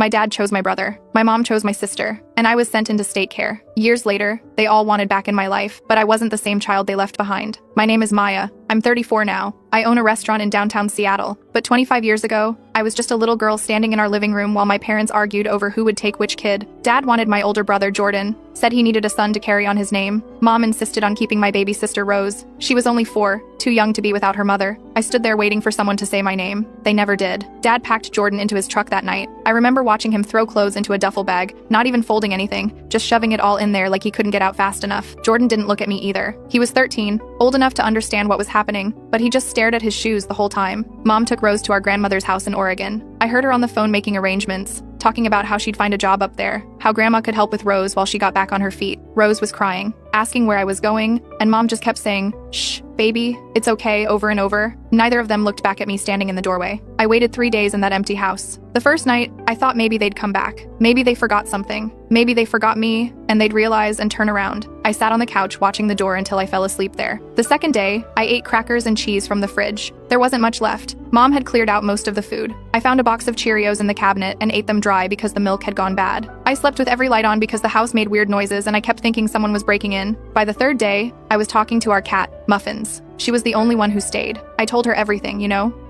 My dad chose my brother. My mom chose my sister. And I was sent into state care. Years later, they all wanted back in my life, but I wasn't the same child they left behind. My name is Maya. I'm 34 now. I own a restaurant in downtown Seattle. But 25 years ago, I was just a little girl standing in our living room while my parents argued over who would take which kid. Dad wanted my older brother, Jordan, said he needed a son to carry on his name. Mom insisted on keeping my baby sister, Rose. She was only 4, too young to be without her mother. I stood there waiting for someone to say my name. They never did. Dad packed Jordan into his truck that night. I remember watching him throw clothes into a duffel bag, not even folding anything, just shoving it all in there like he couldn't get out fast enough. Jordan didn't look at me either. He was 13, old enough to understand what was happening, but he just stared at his shoes the whole time. Mom took Rose to our grandmother's house in Oregon. I heard her on the phone making arrangements, talking about how she'd find a job up there, how grandma could help with Rose while she got back on her feet. Rose was crying, asking where I was going, and Mom just kept saying, "Shh, baby, it's okay," over and over. Neither of them looked back at me standing in the doorway. I waited 3 days in that empty house. The first night, I thought maybe they'd come back. Maybe they forgot something. Maybe they forgot me, and they'd realize and turn around. I sat on the couch watching the door until I fell asleep there. The second day, I ate crackers and cheese from the fridge. There wasn't much left. Mom had cleared out most of the food. I found a box of Cheerios in the cabinet and ate them dry because the milk had gone bad. I slept with every light on because the house made weird noises and I kept thinking someone was breaking in. By the third day, I was talking to our cat, Muffins. She was the only one who stayed. I told her everything,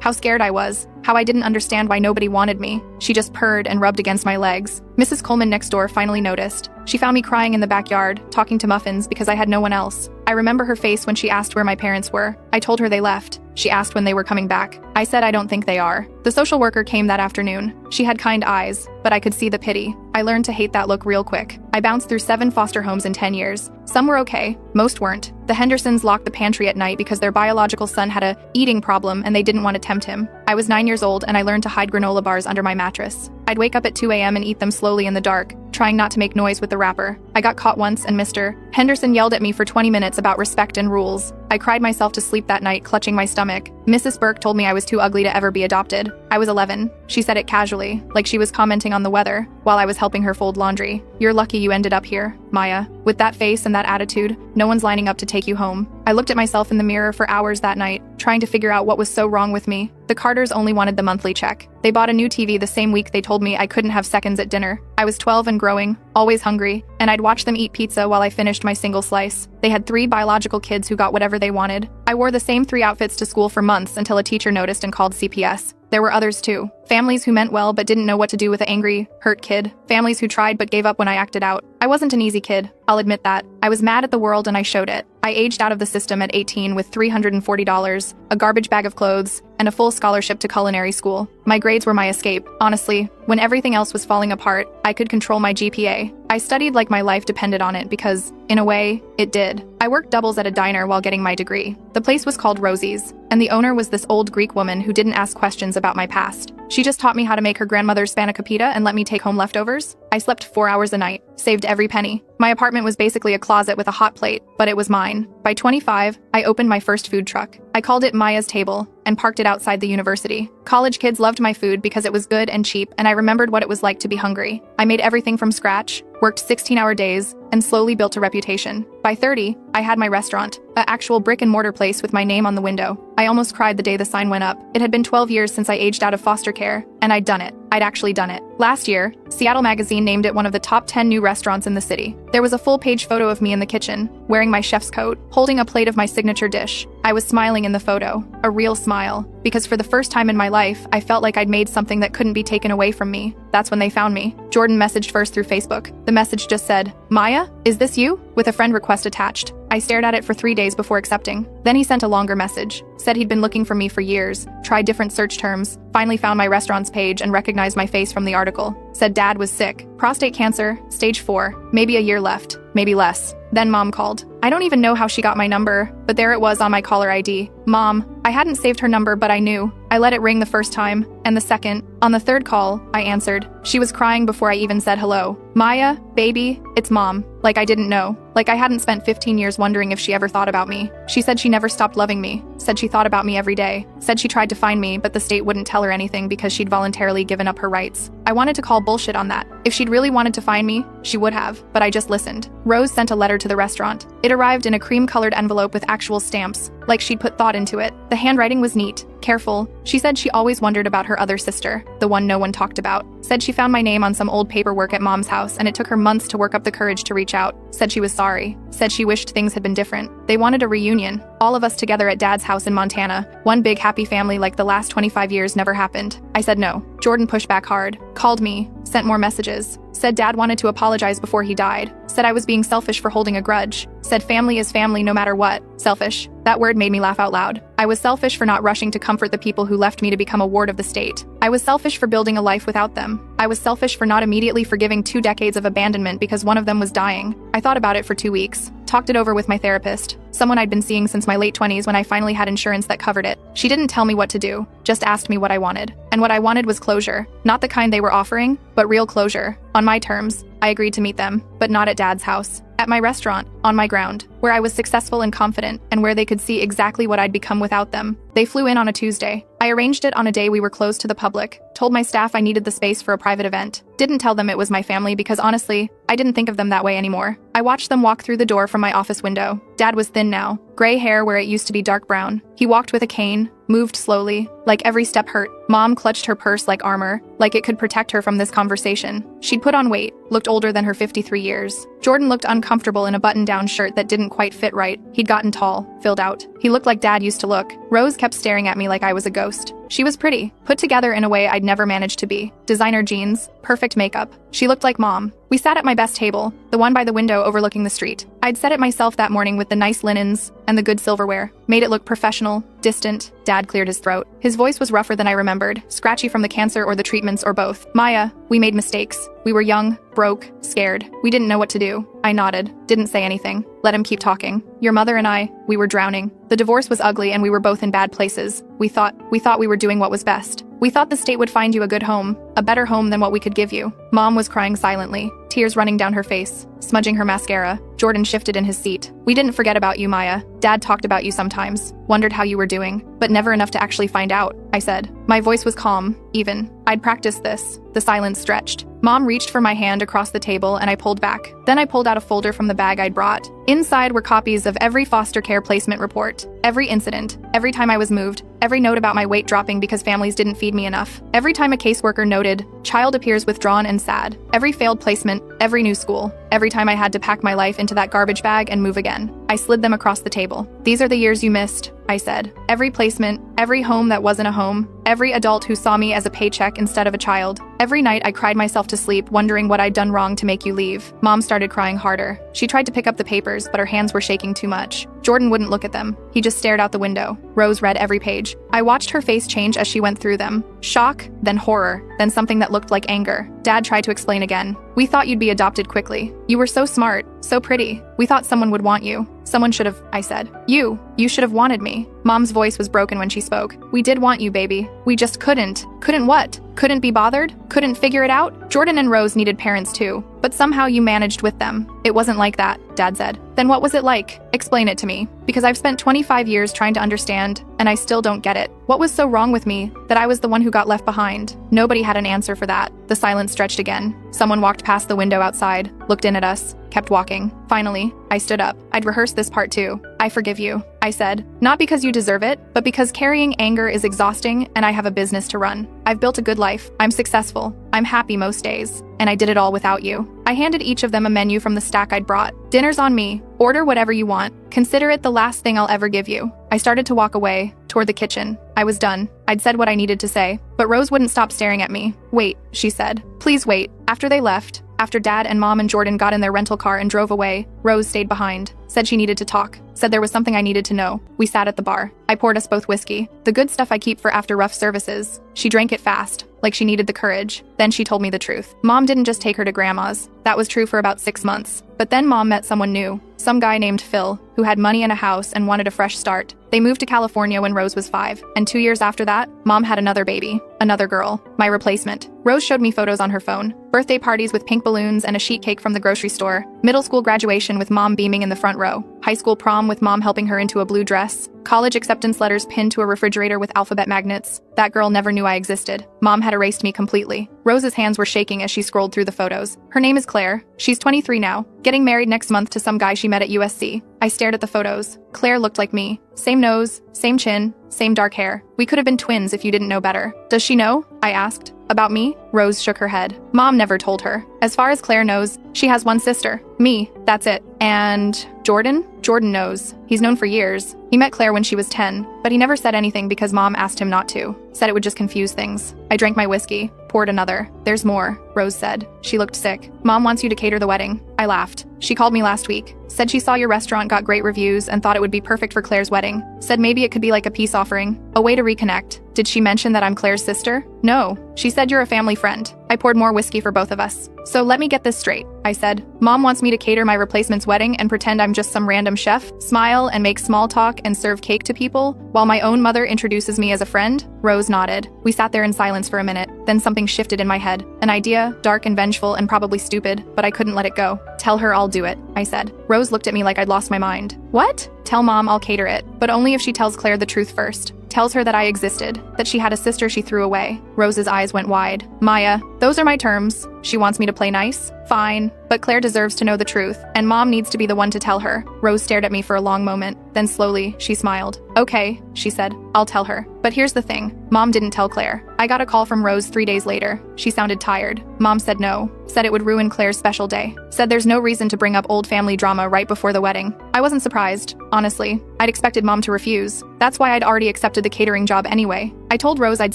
how scared I was, how I didn't understand why nobody wanted me. She just purred and rubbed against my legs. Mrs. Coleman next door finally noticed. She found me crying in the backyard, talking to Muffins because I had no one else. I remember her face when she asked where my parents were. I told her they left. She asked when they were coming back. I said I don't think they are. The social worker came that afternoon. She had kind eyes, but I could see the pity. I learned to hate that look real quick. I bounced through 7 foster homes in 10 years. Some were okay, most weren't. The Hendersons locked the pantry at night because their biological son had a eating problem and they didn't want to tempt him. I was 9 years old and I learned to hide granola bars under my mattress. I'd wake up at 2 a.m. and eat them slowly in the dark, trying not to make noise with the wrapper. I got caught once and Mr. Henderson yelled at me for 20 minutes about respect and rules. I cried myself to sleep that night, clutching my stomach. Mrs. Burke told me I was too ugly to ever be adopted. I was 11. She said it casually, like she was commenting on the weather, while I was helping her fold laundry. "You're lucky you ended up here, Maya. With that face and that attitude, no one's lining up to take you home." I looked at myself in the mirror for hours that night, trying to figure out what was so wrong with me. The Carters only wanted the monthly check. They bought a new TV the same week they told me I couldn't have seconds at dinner. I was 12 and growing, always hungry, and I'd watch them eat pizza while I finished my single slice. They had 3 biological kids who got whatever they wanted. I wore the same 3 outfits to school for months until a teacher noticed and called CPS. There were others too. Families who meant well but didn't know what to do with an angry, hurt kid. Families who tried but gave up when I acted out. I wasn't an easy kid, I'll admit that. I was mad at the world and I showed it. I aged out of the system at 18 with $340, a garbage bag of clothes, and a full scholarship to culinary school. My grades were my escape. Honestly, when everything else was falling apart, I could control my GPA. I studied like my life depended on it because, in a way, it did. I worked doubles at a diner while getting my degree. The place was called Rosie's, and the owner was this old Greek woman who didn't ask questions about my past. She just taught me how to make her grandmother's spanakopita and let me take home leftovers. I slept 4 hours a night, saved every penny. My apartment was basically a closet with a hot plate, but it was mine. By 25, I opened my first food truck. I called it Maya's Table and parked it outside the university. College kids loved my food because it was good and cheap, and I remembered what it was like to be hungry. I made everything from scratch, worked 16-hour days, and slowly built a reputation. By 30, I had my restaurant, an actual brick-and-mortar place with my name on the window. I almost cried the day the sign went up. It had been 12 years since I aged out of foster care, and I'd done it. I'd actually done it. Last year, Seattle Magazine named it one of the top 10 new restaurants in the city. There was a full-page photo of me in the kitchen, wearing my chef's coat, holding a plate of my signature dish. I was smiling in the photo, a real smile, because for the first time in my life, I felt like I'd made something that couldn't be taken away from me. That's when they found me. Jordan messaged first through Facebook. The message just said, "Maya, is this you?" with a friend request attached. I stared at it for 3 days before accepting. Then he sent a longer message, said he'd been looking for me for years, tried different search terms, finally found my restaurant's page and recognized my face from the article. Said dad was sick, prostate cancer, stage 4, maybe a year left, maybe less. Then mom called. I don't even know how she got my number, but there it was on my caller ID. Mom. I hadn't saved her number, but I knew. I let it ring the first time, and the second. On the third call, I answered. She was crying before I even said hello. "Maya, baby, it's Mom." Like I didn't know. Like I hadn't spent 15 years wondering if she ever thought about me. She said she never stopped loving me. Said she thought about me every day. Said she tried to find me, but the state wouldn't tell her anything because she'd voluntarily given up her rights. I wanted to call bullshit on that. If she'd really wanted to find me, she would have, but I just listened. Rose sent a letter to the restaurant. It arrived in a cream-colored envelope with actual stamps, like she'd put thought into it. The handwriting was neat, careful. She said she always wondered about her other sister. the one no one talked about. Said she found my name on some old paperwork at Mom's house and it took her months to work up the courage to reach out. Said she was sorry. Said she wished things had been different. They wanted a reunion. All of us together at Dad's house in Montana. One big happy family like the last 25 years never happened. I said no. Jordan pushed back hard. Called me. Sent more messages. Said Dad wanted to apologize before he died. Said I was being selfish for holding a grudge. Said family is family no matter what. Selfish. That word made me laugh out loud. I was selfish for not rushing to comfort the people who left me to become a ward of the state. I was selfish for building a life without them. I was selfish for not immediately forgiving 2 decades of abandonment because one of them was dying. I thought about it for 2 weeks. Talked it over with my therapist, someone I'd been seeing since my late 20s when I finally had insurance that covered it. She didn't tell me what to do, just asked me what I wanted. And what I wanted was closure. Not the kind they were offering, but real closure. On my terms. I agreed to meet them, but not at Dad's house. At my restaurant, on my ground, where I was successful and confident, and where they could see exactly what I'd become without them. They flew in on a Tuesday. I arranged it on a day we were closed to the public, told my staff I needed the space for a private event. Didn't tell them it was my family because honestly, I didn't think of them that way anymore. I watched them walk through the door from my office window. Dad was thin now, gray hair where it used to be dark brown. He walked with a cane, moved slowly, like every step hurt. Mom clutched her purse like armor, like it could protect her from this conversation. She'd put on weight, looked older than her 53 years. Jordan looked uncomfortable in a button-down shirt that didn't quite fit right. He'd gotten tall, filled out. He looked like Dad used to look. Rose kept staring at me like I was a ghost. She was pretty, put together in a way I'd never managed to be. Designer jeans, perfect makeup. She looked like Mom. We sat at my best table, the one by the window overlooking the street. I'd set it myself that morning with the nice linens and the good silverware. Made it look professional, distant. Dad cleared his throat. His voice was rougher than I remembered, scratchy from the cancer or the treatments or both. Maya, we made mistakes. We were young, broke, scared. We didn't know what to do. I nodded, didn't say anything. Let him keep talking. Your mother and I, we were drowning. The divorce was ugly and we were both in bad places. We thought we were doing what was best. We thought the state would find you a good home, a better home than what we could give you. Mom was crying silently, tears running down her face, smudging her mascara. Jordan shifted in his seat. We didn't forget about you, Maya. Dad talked about you sometimes, wondered how you were doing, but never enough to actually find out, I said. My voice was calm, even. I'd practiced this. The silence stretched. Mom reached for my hand across the table and I pulled back. Then I pulled out a folder from the bag I'd brought. Inside were copies of every foster care placement report, every incident, every time I was moved, every note about my weight dropping because families didn't feed me enough, every time a caseworker noted, child appears withdrawn and sad, every failed placement, every new school, every time I had to pack my life into that garbage bag and move again. I slid them across the table. These are the years you missed, I said. Every placement, every home that wasn't a home, every adult who saw me as a paycheck instead of a child. Every night I cried myself to sleep wondering what I'd done wrong to make you leave. Mom started crying harder. She tried to pick up the papers, but her hands were shaking too much. Jordan wouldn't look at them. He just stared out the window. Rose read every page. I watched her face change as she went through them. Shock, then horror, then something that looked like anger. Dad tried to explain again. We thought you'd be adopted quickly. You were so smart, so pretty. We thought someone would want you. Someone should have, I said. You should have wanted me. Mom's voice was broken when she spoke. We did want you, baby. We just couldn't. Couldn't what? Couldn't be bothered? Couldn't figure it out? Jordan and Rose needed parents too, but somehow you managed with them. It wasn't like that, Dad said. Then what was it like? Explain it to me, because I've spent 25 years trying to understand, and I still don't get it. What was so wrong with me that I was the one who got left behind? Nobody had an answer for that. The silence stretched again. Someone walked past the window outside, looked in at us, kept walking. Finally, I stood up. I'd rehearsed this part too. I forgive you, I said. Not because you deserve it, but because carrying anger is exhausting and I have a business to run. I've built a good life. I'm successful. I'm happy most days. And I did it all without you. I handed each of them a menu from the stack I'd brought. Dinner's on me. Order whatever you want. Consider it the last thing I'll ever give you. I started to walk away, toward the kitchen. I was done. I'd said what I needed to say, but Rose wouldn't stop staring at me. Wait, she said. Please wait. After they left, after Dad and Mom and Jordan got in their rental car and drove away, Rose stayed behind. Said she needed to talk. Said there was something I needed to know. We sat at the bar. I poured us both whiskey. The good stuff I keep for after rough services. She drank it fast, like she needed the courage. Then she told me the truth. Mom didn't just take her to Grandma's. That was true for about 6 months. But then Mom met someone new. Some guy named Phil, who had money and a house and wanted a fresh start. They moved to California when Rose was 5, and 2 years after that, Mom had another baby, another girl, my replacement. Rose showed me photos on her phone. Birthday parties with pink balloons and a sheet cake from the grocery store. Middle school graduation with Mom beaming in the front row. High school prom with Mom helping her into a blue dress. College acceptance letters pinned to a refrigerator with alphabet magnets. That girl never knew I existed. Mom had erased me completely. Rose's hands were shaking as she scrolled through the photos. Her name is Claire. She's 23 now, getting married next month to some guy she met at USC. I stared at the photos. Claire looked like me. Same nose, same chin, same dark hair. We could have been twins if you didn't know better. Does she know? I asked. About me? Rose shook her head. Mom never told her. As far as Claire knows, she has one sister. Me. That's it. And Jordan? Jordan knows. He's known for years. He met Claire when she was 10, but he never said anything because Mom asked him not to. Said it would just confuse things. I drank my whiskey. Poured another. There's more, Rose said. She looked sick. Mom wants you to cater the wedding. I laughed. She called me last week. Said she saw your restaurant got great reviews and thought it would be perfect for Claire's wedding. Said maybe it could be like a peace offering. A way to reconnect. Did she mention that I'm Claire's sister? No. She said you're a family friend. I poured more whiskey for both of us. So let me get this straight, I said. Mom wants me to cater my replacement's wedding and pretend I'm just some random chef, smile and make small talk and serve cake to people, while my own mother introduces me as a friend? Rose nodded. We sat there in silence for a minute. Then something shifted in my head. An idea, dark and vengeful and probably stupid, but I couldn't let it go. Tell her I'll do it, I said. Rose looked at me like I'd lost my mind. What? Tell Mom I'll cater it, but only if she tells Claire the truth first. Tells her that I existed, that she had a sister she threw away. Rose's eyes went wide. Maya, those are my terms. She wants me to play nice? Fine. But Claire deserves to know the truth, and Mom needs to be the one to tell her. Rose stared at me for a long moment. Then slowly, she smiled. Okay, she said. I'll tell her. But here's the thing. Mom didn't tell Claire. I got a call from Rose 3 days later. She sounded tired. Mom said no. Said it would ruin Claire's special day. Said there's no reason to bring up old family drama right before the wedding. I wasn't surprised, honestly. I'd expected Mom to refuse. That's why I'd already accepted the catering job anyway. I told Rose I'd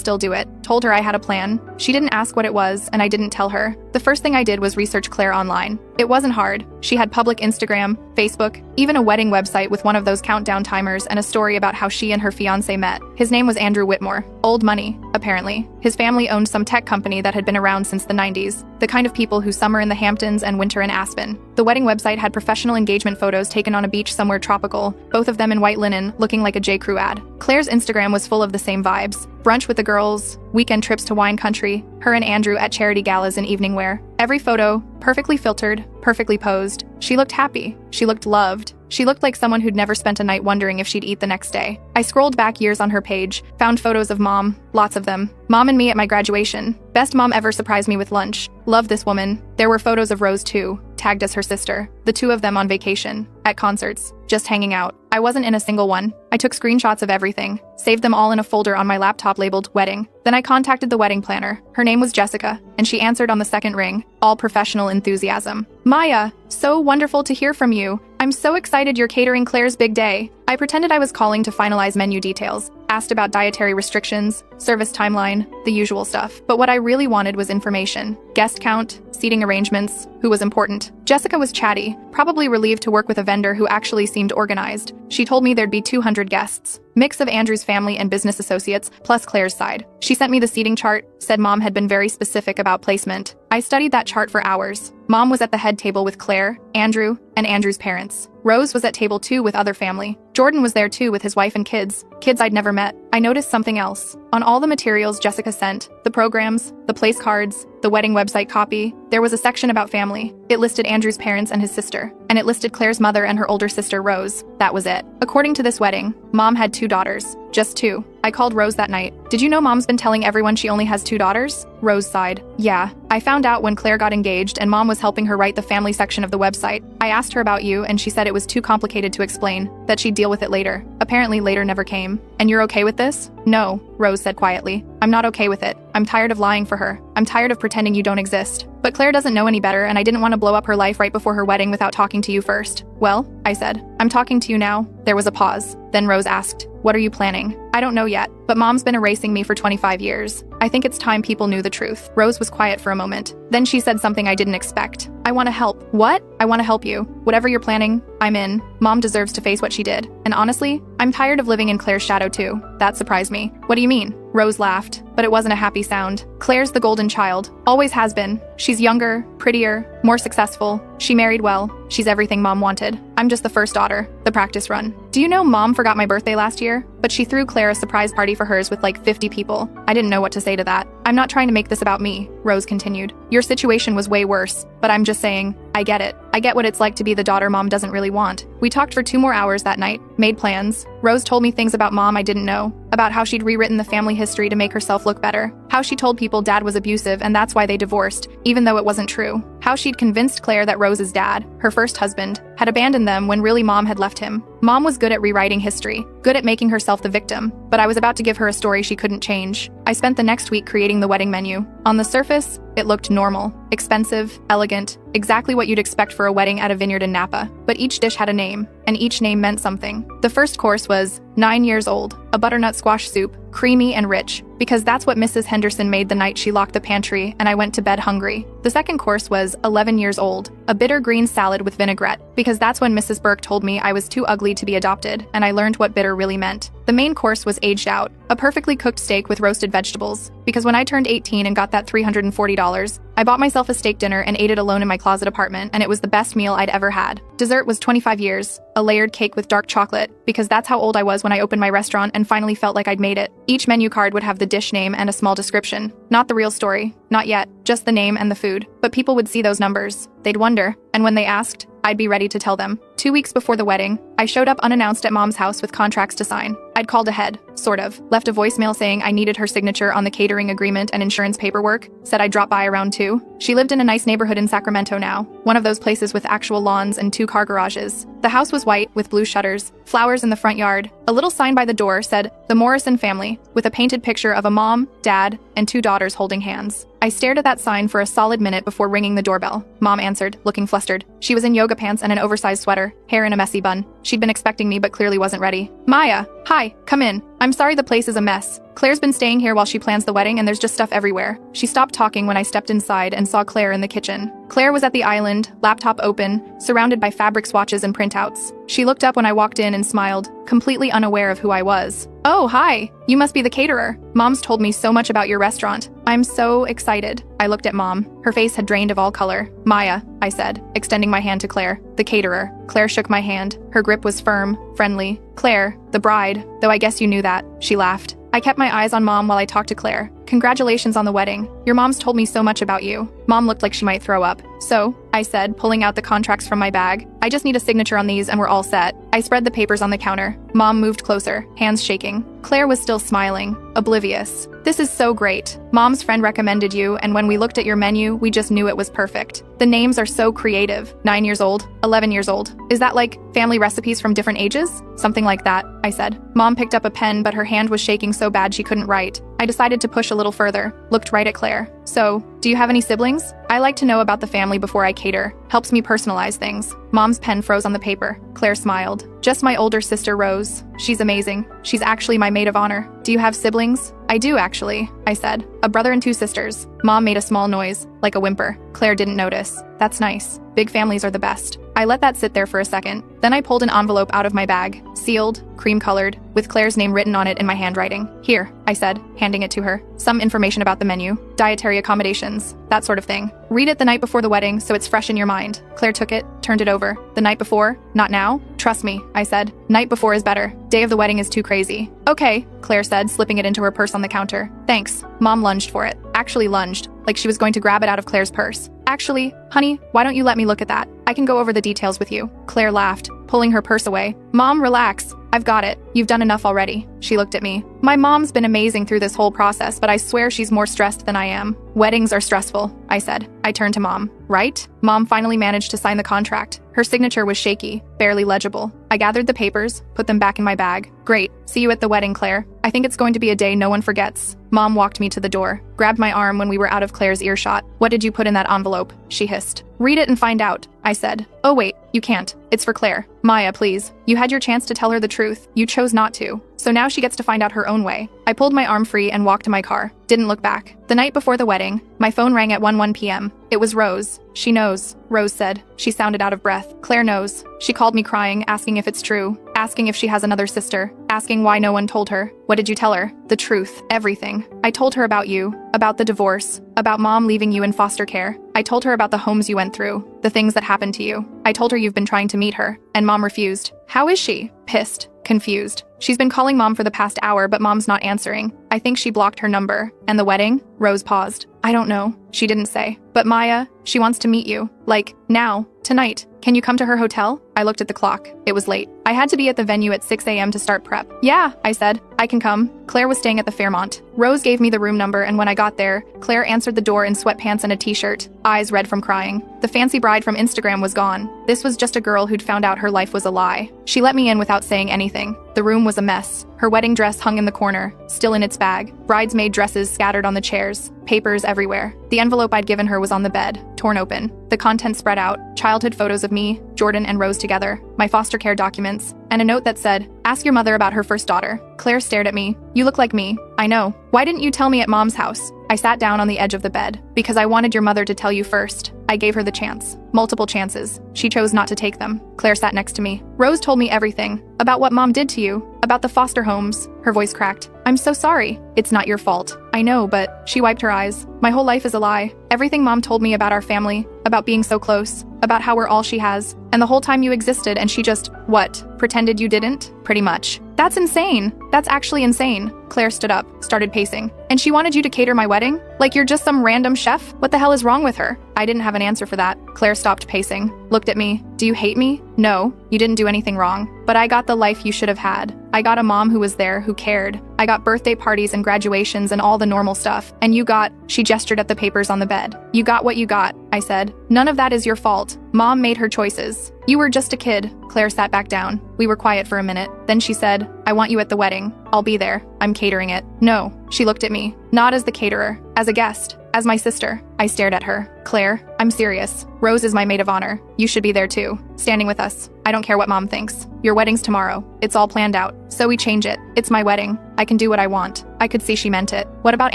still do it. Told her I had a plan. She didn't ask what it was, and I didn't tell her. The first thing I did was research Claire online. It wasn't hard. She had public Instagram, Facebook, even a wedding website with one of those countdown timers and a story about how she and her fiancé met. His name was Andrew Whitmore. Old money, apparently. His family owned some tech company that had been around since the 90s. The kind of people who summer in the Hamptons and winter in Aspen. The wedding website had professional engagement photos taken on a beach somewhere tropical, both of them in white linen, looking like a J. Crew ad. Claire's Instagram was full of the same vibes. Brunch with the girls, weekend trips to wine country, her and Andrew at charity galas in evening wear. Every photo, perfectly filtered, perfectly posed. She looked happy. She looked loved. She looked like someone who'd never spent a night wondering if she'd eat the next day. I scrolled back years on her page, found photos of Mom, lots of them. Mom and me at my graduation. Best mom ever surprised me with lunch. Love this woman. There were photos of Rose too, tagged as her sister. The two of them on vacation, at concerts, just hanging out. I wasn't in a single one. I took screenshots of everything, saved them all in a folder on my laptop labeled Wedding. Then I contacted the wedding planner. Her name was Jessica, and she answered on the second ring, all professional enthusiasm. Maya, so wonderful to hear from you. I'm so excited you're catering Claire's big day. I pretended I was calling to finalize menu details, asked about dietary restrictions, service timeline, the usual stuff. But what I really wanted was information. Guest count, seating arrangements, who was important. Jessica was chatty, probably relieved to work with a vendor who actually seemed organized. She told me there'd be 200 guests. Mix of Andrew's family and business associates, plus Claire's side. She sent me the seating chart, said Mom had been very specific about placement. I studied that chart for hours. Mom was at the head table with Claire, Andrew, and Andrew's parents. Rose was at table 2 with other family. Jordan was there too with his wife and kids. Kids I'd never met. I noticed something else. On all the materials Jessica sent, the programs, the place cards, the wedding website copy, there was a section about family. It listed Andrew's parents and his sister, and it listed Claire's mother and her older sister Rose. That was it. According to this wedding, Mom had 2 daughters. Just 2. I called Rose that night. Did you know Mom's been telling everyone she only has 2 daughters? Rose sighed. Yeah. I found out when Claire got engaged and Mom was helping her write the family section of the website. I asked her about you and she said it was too complicated to explain, that she'd deal with it later. Apparently later never came. And you're okay with this? No, Rose said quietly. I'm not okay with it. I'm tired of lying for her. I'm tired of pretending you don't exist. But Claire doesn't know any better and I didn't want to blow up her life right before her wedding without talking to you first. Well, I said. I'm talking to you now. There was a pause. Then Rose asked, what are you planning? I don't know yet, but Mom's been erasing me for 25 years. I think it's time people knew the truth. Rose was quiet for a moment. Then she said something I didn't expect. I want to help. What? I want to help you. Whatever you're planning, I'm in. Mom deserves to face what she did. And honestly, I'm tired of living in Claire's shadow too. That surprised me. What do you mean? Rose laughed, but it wasn't a happy sound. Claire's the golden child. Always has been. She's younger, prettier, more successful. She married well. She's everything Mom wanted. I'm just the first daughter, the practice run. Do you know Mom forgot my birthday last year? But she threw Claire a surprise party for hers with like 50 people. I didn't know what to say to that. I'm not trying to make this about me. Rose continued. Your situation was way worse, but I'm just saying, I get it. I get what it's like to be the daughter mom doesn't really want. We talked for 2 more hours that night, made plans. Rose told me things about mom I didn't know, about how she'd rewritten the family history to make herself look better, how she told people dad was abusive and that's why they divorced, even though it wasn't true, how she'd convinced Claire that Rose's dad, her first husband, had abandoned them when really mom had left him. Mom was good at rewriting history, good at making herself the victim, but I was about to give her a story she couldn't change. I spent the next week creating the wedding menu. On the surface, it looked normal, expensive, elegant, exactly what you'd expect for a wedding at a vineyard in Napa. But each dish had a name, and each name meant something. The first course was 9 years old, a butternut squash soup, creamy and rich, because that's what Mrs. Henderson made the night she locked the pantry and I went to bed hungry. The second course was 11 years old, a bitter green salad with vinaigrette, because that's when Mrs. Burke told me I was too ugly to be adopted, and I learned what bitter really meant. The main course was aged out, a perfectly cooked steak with roasted vegetables, because when I turned 18 and got that $340, I bought myself a steak dinner and ate it alone in my closet apartment, and it was the best meal I'd ever had. Dessert was 25 years, a layered cake with dark chocolate, because that's how old I was when I opened my restaurant and finally felt like I'd made it. Each menu card would have the dish name and a small description. Not the real story, not yet, just the name and the food. But people would see those numbers. They'd wonder, and when they asked, I'd be ready to tell them. 2 weeks before the wedding, I showed up unannounced at Mom's house with contracts to sign. I'd called ahead, sort of, left a voicemail saying I needed her signature on the catering agreement and insurance paperwork, said I'd drop by around 2. She lived in a nice neighborhood in Sacramento now, one of those places with actual lawns and 2 car garages. The house was white, with blue shutters, flowers in the front yard. A little sign by the door said, The Morrison Family, with a painted picture of a mom, dad, and 2 daughters holding hands. I stared at that sign for a solid minute before ringing the doorbell. Mom answered, looking flustered. She was in yoga pants and an oversized sweater, hair in a messy bun. She'd been expecting me but clearly wasn't ready. Maya, hi, come in. I'm sorry the place is a mess. Claire's been staying here while she plans the wedding and there's just stuff everywhere. She stopped talking when I stepped inside and saw Claire in the kitchen. Claire was at the island, laptop open, surrounded by fabric swatches and printouts. She looked up when I walked in and smiled, completely unaware of who I was. Oh, hi. You must be the caterer. Mom's told me so much about your restaurant. I'm so excited. I looked at Mom. Her face had drained of all color. Maya, I said, extending my hand to Claire, the caterer. Claire shook my hand. Her grip was firm, friendly. Claire, the bride, though I guess you knew that. She laughed. I kept my eyes on Mom while I talked to Claire. Congratulations on the wedding. Your mom's told me so much about you. Mom looked like she might throw up. So, I said, pulling out the contracts from my bag, I just need a signature on these and we're all set. I spread the papers on the counter. Mom moved closer, hands shaking. Claire was still smiling, oblivious. This is so great. Mom's friend recommended you, and when we looked at your menu, we just knew it was perfect. The names are so creative. 9 years old, 11 years old. Is that like family recipes from different ages? Something like that, I said. Mom picked up a pen, but her hand was shaking so bad she couldn't write. I decided to push a little further, looked right at Claire. So, do you have any siblings? I like to know about the family before I cater. Helps me personalize things. Mom's pen froze on the paper. Claire smiled. Just my older sister, Rose. She's amazing. She's actually my maid of honor. Do you have siblings? I do, actually, I said. A brother and 2 sisters. Mom made a small noise, like a whimper. Claire didn't notice. That's nice. Big families are the best. I let that sit there for a second. Then I pulled an envelope out of my bag, sealed, cream-colored, with Claire's name written on it in my handwriting. Here, I said, handing it to her. Some information about the menu, dietary accommodations, that sort of thing. Read it the night before the wedding so it's fresh in your mind. Claire took it, turned it over. The night before? Not now? Trust me, I said. Night before is better. Day of the wedding is too crazy. Okay, Claire said, slipping it into her purse on the counter. Thanks. Mom lunged for it. Actually lunged, like she was going to grab it out of Claire's purse. Actually, honey, why don't you let me look at that? I can go over the details with you. Claire laughed, pulling her purse away. Mom, relax. I've got it. You've done enough already. She looked at me. My mom's been amazing through this whole process, but I swear she's more stressed than I am. Weddings are stressful, I said. I turned to Mom. Right? Mom finally managed to sign the contract. Her signature was shaky, barely legible. I gathered the papers, put them back in my bag. Great. See you at the wedding, Claire. I think it's going to be a day no one forgets. Mom walked me to the door, grabbed my arm when we were out of Claire's earshot. What did you put in that envelope? She hissed. Read it and find out, I said. Oh wait, you can't. It's for Claire. Maya, please. You had your chance to tell her the truth. You chose not to. So now she gets to find out her own way. I pulled my arm free and walked to my car. Didn't look back. The night before the wedding, my phone rang at 1:01 p.m. It was Rose. She knows, Rose said. She sounded out of breath. Claire knows. She called me crying, asking if it's true, asking if she has another sister, asking why no one told her. What did you tell her? The truth, everything. I told her about you, about the divorce, about Mom leaving you in foster care. I told her about the homes you went through, the things that happened to you. I told her you've been trying to meet her, and Mom refused. How is she? Pissed. Confused. She's been calling Mom for the past hour, but Mom's not answering. I think she blocked her number. And the wedding? Rose paused. I don't know. She didn't say. But Maya, she wants to meet you. Like, now. Tonight. Can you come to her hotel? I looked at the clock. It was late. I had to be at the venue at 6 a.m. to start prep. Yeah, I said. I can come. Claire was staying at the Fairmont. Rose gave me the room number, and when I got there, Claire answered the door in sweatpants and a t-shirt, eyes red from crying. The fancy bride from Instagram was gone. This was just a girl who'd found out her life was a lie. She let me in without saying anything. The room was a mess. Her wedding dress hung in the corner, still in its bag. Bridesmaid dresses scattered on the chairs. Papers everywhere. The envelope I'd given her was on the bed, torn open. The contents spread out. Childhood photos of me, Jordan, and Rose together. My foster care documents. And a note that said, "Ask your mother about her first daughter." Claire stared at me. "You look like me." "I know. Why didn't you tell me at Mom's house?" I sat down on the edge of the bed. "Because I wanted your mother to tell you first." I gave her the chance. Multiple chances. She chose not to take them. Claire sat next to me. "Rose told me everything. About what Mom did to you. About the foster homes." Her voice cracked. "I'm so sorry." "It's not your fault." "I know, but..." She wiped her eyes. "My whole life is a lie. Everything Mom told me about our family, about being so close, about how we're all she has. And the whole time you existed and she just, what, pretended you didn't? Pretty much." "That's insane. That's actually insane." Claire stood up, started pacing. "And she wanted you to cater my wedding? Like you're just some random chef? What the hell is wrong with her?" I didn't have an answer for that. Claire stopped pacing, looked at me. "Do you hate me?" "No, you didn't do anything wrong. But I got the life you should have had. I got a mom who was there, who cared. I got birthday parties and graduations and all the normal stuff. And you got..." She gestured at the papers on the bed. "You got what you got," I said. "None of that is your fault. Mom made her choices. You were just a kid." Claire sat back down. We were quiet for a minute. Then she said, "I want you at the wedding. I'll be there. I'm catering it." "No." She looked at me. "Not as the caterer. As a guest. As my sister." I stared at her. "Claire, I'm serious. Rose is my maid of honor. You should be there too. Standing with us. I don't care what Mom thinks. Your wedding's tomorrow. It's all planned out. So we change it. It's my wedding. I can do what I want." I could see she meant it. "What about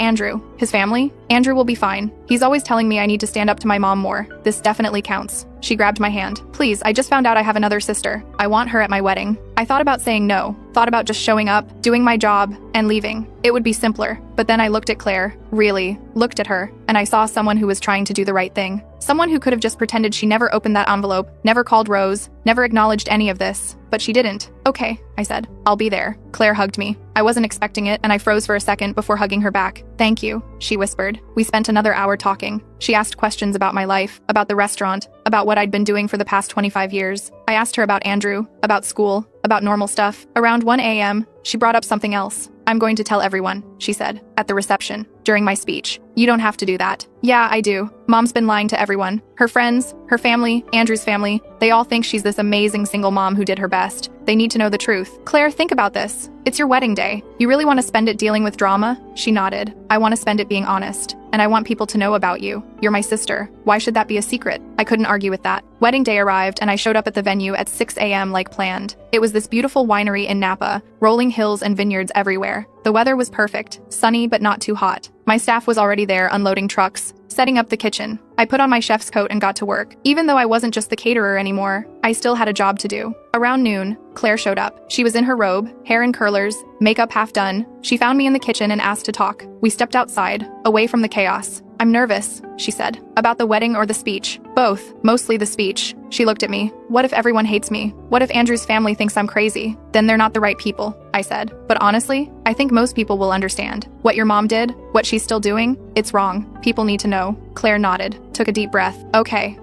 Andrew? His family?" "Andrew will be fine. He's always telling me I need to stand up to my mom more. This definitely counts." She grabbed my hand. "Please, I just found out I have another sister. I want her at my wedding." I thought about saying no. Thought about just showing up, doing my job, and leaving. It would be simpler. But then I looked at Claire. Really. Looked at her. And I saw someone who was trying to do the right thing. Someone who could have just pretended she never opened that envelope, never called Rose, never acknowledged any of this. But she didn't. "Okay," I said. "I'll be there." Claire hugged me. I wasn't expecting it, and I froze for a second before hugging her back. "Thank you," she whispered. We spent another hour talking. She asked questions about my life, about the restaurant, about what I'd been doing for the past 25 years. I asked her about Andrew, about school, about normal stuff. Around 1 a.m., she brought up something else. "I'm going to tell everyone," she said, at the reception, during my speech. "You don't have to do that." "Yeah, I do. Mom's been lying to everyone. Her friends, her family, Andrew's family. They all think she's this amazing single mom who did her best. They need to know the truth." "Claire, think about this. It's your wedding day. You really want to spend it dealing with drama?" She nodded. "I want to spend it being honest. And I want people to know about you. You're my sister. Why should that be a secret?" I couldn't argue with that. Wedding day arrived, and I showed up at the venue at 6 a.m. like planned. It was this beautiful winery in Napa, rolling hills and vineyards everywhere. The weather was perfect, sunny but not too hot. My staff was already there unloading trucks, setting up the kitchen. I put on my chef's coat and got to work. Even though I wasn't just the caterer anymore, I still had a job to do. Around noon, Claire showed up. She was in her robe, hair in curlers, makeup half done. She found me in the kitchen and asked to talk. We stepped outside, away from the chaos. "I'm nervous," she said. "About the wedding or the speech?" "Both. Mostly the speech." She looked at me. "What if everyone hates me? What if Andrew's family thinks I'm crazy? Then they're not the right people," I said. "But honestly, I think most people will understand. What your mom did, what she's still doing, it's wrong. People need to know." Claire nodded, took a deep breath. Okay,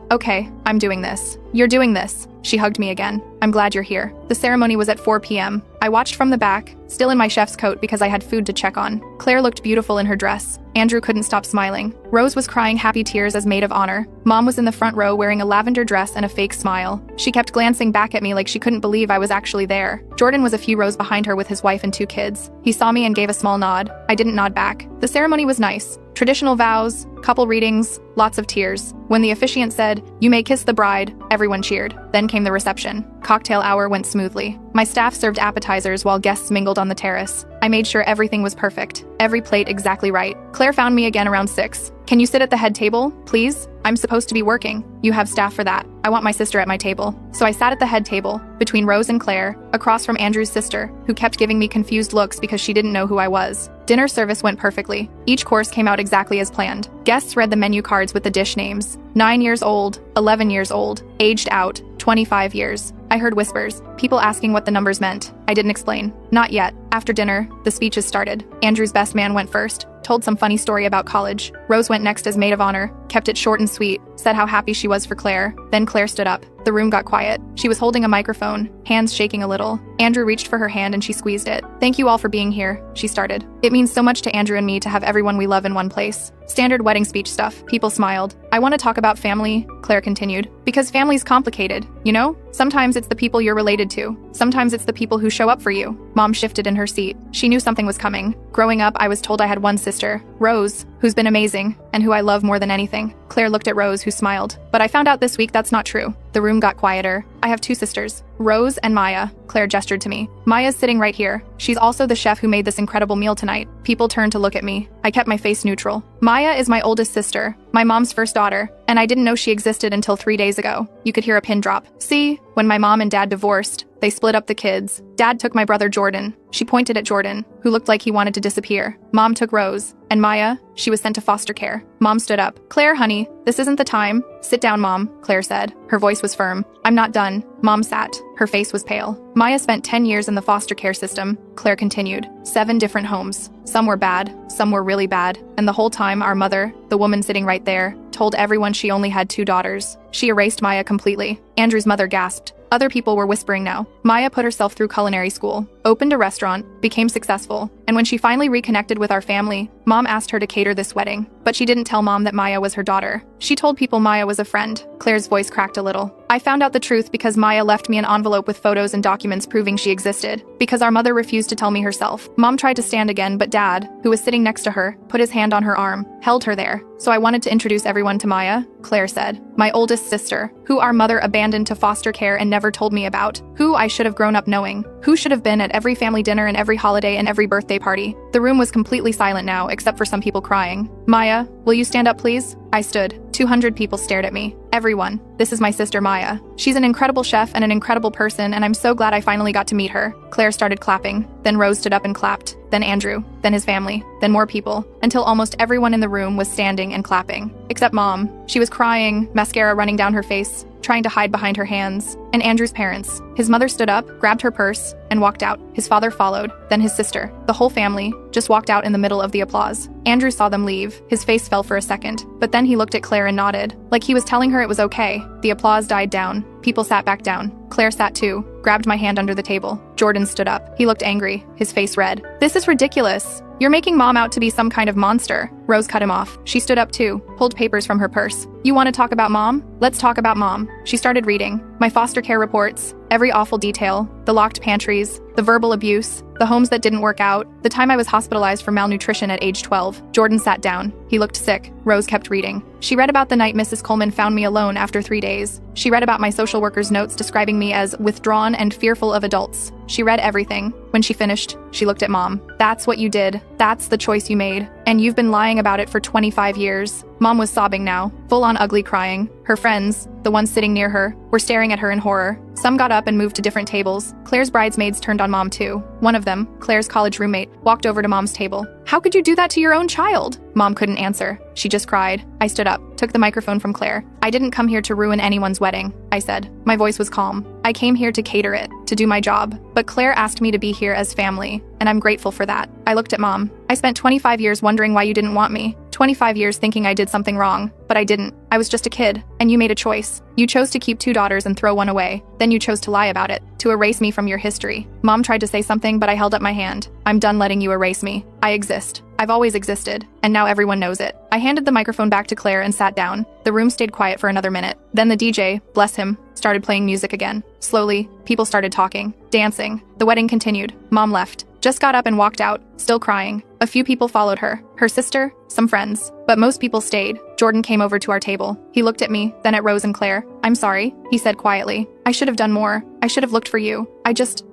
I'm doing this. You're doing this." She hugged me again. "I'm glad you're here." The ceremony was at 4 p.m. I watched from the back, still in my chef's coat because I had food to check on. Claire looked beautiful in her dress. Andrew couldn't stop smiling. Rose was crying happy tears as maid of honor. Mom was in the front row wearing a lavender dress and a fake smile. She kept glancing back at me like she couldn't believe I was actually there. Jordan was a few rows behind her with his wife and 2 kids. He saw me and gave a small nod. I didn't nod back. The ceremony was nice. Traditional vows, couple readings, lots of tears. When the officiant said, "You may kiss the bride," everyone cheered. Then came the reception. Cocktail hour went smoothly. My staff served appetizers while guests mingled on the terrace. I made sure everything was perfect. Every plate exactly right. Claire found me again around 6. "Can you sit at the head table, please? I'm supposed to be working." "You have staff for that. I want my sister at my table." So I sat at the head table, between Rose and Claire, across from Andrew's sister, who kept giving me confused looks because she didn't know who I was. Dinner service went perfectly. Each course came out exactly as planned. Guests read the menu cards with the dish names. 9 years old, 11 years old, aged out, 25 years. I heard whispers, people asking what the numbers meant. I didn't explain. Not yet. After dinner, the speeches started. Andrew's best man went first, told some funny story about college. Rose went next as maid of honor, kept it short and sweet, said how happy she was for Claire. Then Claire stood up. The room got quiet. She was holding a microphone, hands shaking a little. Andrew reached for her hand and she squeezed it. "Thank you all for being here," she started. "It means so much to Andrew and me to have everyone we love in one place." Standard wedding speech stuff. People smiled. "I want to talk about family," Claire continued. "Because family's complicated, you know? Sometimes it's the people you're related to. Sometimes it's the people who show up for you." Mom shifted in her seat. She knew something was coming. Growing up, I was told I had one sister, Rose, who's been amazing, and who I love more than anything. Claire looked at Rose, who smiled. "But I found out this week that's not true." The room got quieter. "I have two sisters, Rose and Maya," Claire gestured to me. "Maya's sitting right here. She's also the chef who made this incredible meal tonight." People turned to look at me. I kept my face neutral. "Maya is my oldest sister, my mom's first daughter, and I didn't know she existed until 3 days ago." You could hear a pin drop. "See, when my mom and dad divorced, they split up the kids. Dad took my brother Jordan." She pointed at Jordan, who looked like he wanted to disappear. "Mom took Rose. And Maya, she was sent to foster care." Mom stood up. "Claire, honey, this isn't the time." "Sit down, Mom," Claire said. Her voice was firm. "I'm not done." Mom sat. Her face was pale. "Maya spent 10 years in the foster care system," Claire continued. 7 different homes. Some were bad, some were really bad. And the whole time, our mother, the woman sitting right there, told everyone she only had 2 daughters. She erased Maya completely. Andrew's mother gasped. Other people were whispering now. Maya put herself through culinary school, opened a restaurant, became successful, and when she finally reconnected with our family, Mom asked her to cater this wedding. But she didn't tell Mom that Maya was her daughter. She told people Maya was a friend. Claire's voice cracked a little. "I found out the truth because Maya left me an envelope with photos and documents proving she existed. Because our mother refused to tell me herself." Mom tried to stand again, but Dad, who was sitting next to her, put his hand on her arm, held her there. "So I wanted to introduce everyone to Maya," Claire said. "My oldest sister, who our mother abandoned to foster care and never told me about. Who I should have grown up knowing. Who should have been at every family dinner and every holiday and every birthday party." The room was completely silent now, except for some people crying. "Maya, will you stand up, please?" I stood. 200 people stared at me. "Everyone, this is my sister Maya. She's an incredible chef and an incredible person, and I'm so glad I finally got to meet her." Claire started clapping. Then Rose stood up and clapped. Then Andrew. Then his family. Then more people. Until almost everyone in the room was standing and clapping. Except Mom. She was crying, mascara running down her face, trying to hide behind her hands. And Andrew's parents. His mother stood up, grabbed her purse, and walked out. His father followed, then his sister. The whole family just walked out in the middle of the applause. Andrew saw them leave. His face fell for a second, but then he looked at Claire and nodded, like he was telling her it was okay. The applause died down. People sat back down. Claire sat too, grabbed my hand under the table. Jordan stood up. He looked angry, his face red. "This is ridiculous. You're making Mom out to be some kind of monster." Rose cut him off. She stood up too, pulled papers from her purse. "You want to talk about Mom? Let's talk about Mom." She started reading. My foster care reports, every awful detail, the locked pantries, the verbal abuse, the homes that didn't work out, the time I was hospitalized for malnutrition at age 12. Jordan sat down. He looked sick. Rose kept reading. She read about the night Mrs. Coleman found me alone after 3 days. She read about my social worker's notes describing me as withdrawn and fearful of adults. She read everything. When she finished, she looked at Mom. "That's what you did. That's the choice you made. And you've been lying about it for 25 years. Mom was sobbing now, full-on ugly crying. Her friends, the ones sitting near her, were staring at her in horror. Some got up and moved to different tables. Claire's bridesmaids turned on Mom too. One of them, Claire's college roommate, walked over to Mom's table. "How could you do that to your own child?" Mom couldn't answer. She just cried. I stood up, took the microphone from Claire. "I didn't come here to ruin anyone's wedding," I said. My voice was calm. "I came here to cater it, to do my job. But Claire asked me to be here as family, and I'm grateful for that." I looked at Mom. "I spent 25 years wondering why you didn't want me. 25 years thinking I did something wrong, but I didn't. I was just a kid, and you made a choice. You chose to keep 2 daughters and throw one away. Then you chose to lie about it, to erase me from your history." Mom tried to say something, but I held up my hand. "I'm done letting you erase me. I exist. I've always existed, and now everyone knows it." I handed the microphone back to Claire and sat down. The room stayed quiet for another minute. Then the DJ, bless him, started playing music again. Slowly, people started talking, dancing. The wedding continued. Mom left. Just got up and walked out, still crying. A few people followed her. Her sister, some friends. But most people stayed. Jordan came over to our table. He looked at me, then at Rose and Claire. "I'm sorry," he said quietly. "I should have done more. I should have looked for you.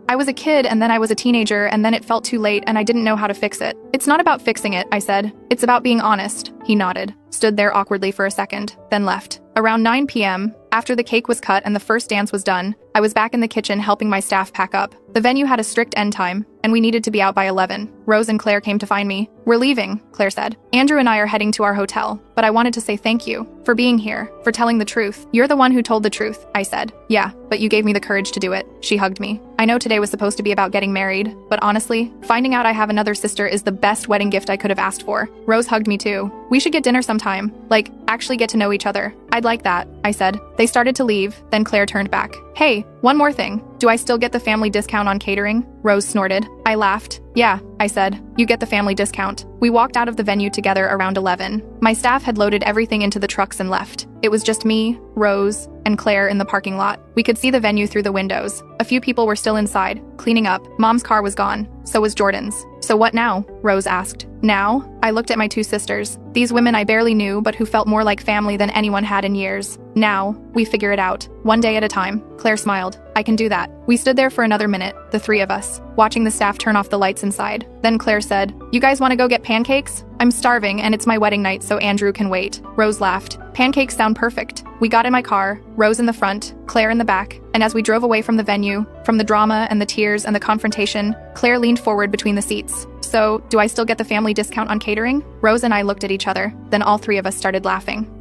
I was a kid, and then I was a teenager, and then it felt too late, and I didn't know how to fix it." "It's not about fixing it," I said. "It's about being honest." He nodded, stood there awkwardly for a second, then left. Around 9 p.m., after the cake was cut and the first dance was done, I was back in the kitchen helping my staff pack up. The venue had a strict end time, and we needed to be out by 11. Rose and Claire came to find me. We're leaving, Claire said. Andrew and I are heading to our hotel, but I wanted to say thank you for being here, for telling the truth. You're the one who told the truth, I said. Yeah, but you gave me the courage to do it. She hugged me. I know today was supposed to be about getting married, but honestly, finding out I have another sister is the best wedding gift I could have asked for. Rose hugged me too. We should get dinner sometime. Like, actually get to know each other. I'd like that, I said. They started to leave, then Claire turned back. Hey, one more thing. Do I still get the family discount on catering? Rose snorted. I laughed. Yeah, I said. You get the family discount. We walked out of the venue together around 11. My staff had loaded everything into the trucks and left. It was just me, Rose, and Claire in the parking lot. We could see the venue through the windows. A few people were still inside, cleaning up. Mom's car was gone. So was Jordan's. So what now? Rose asked. Now? I looked at my two sisters. These women I barely knew, but who felt more like family than anyone had in years. Now, we figure it out. One day at a time. Claire smiled. I can do that. We stood there for another minute, the three of us, watching the staff turn off the lights inside. Then Claire said, You guys want to go get pancakes? I'm starving and it's my wedding night, so Andrew can wait. Rose laughed. Pancakes sound perfect. We got in my car, Rose in the front, Claire in the back, and as we drove away from the venue, from the drama and the tears and the confrontation, Claire leaned forward between the seats. So, do I still get the family discount on catering? Rose and I looked at each other, then all three of us started laughing.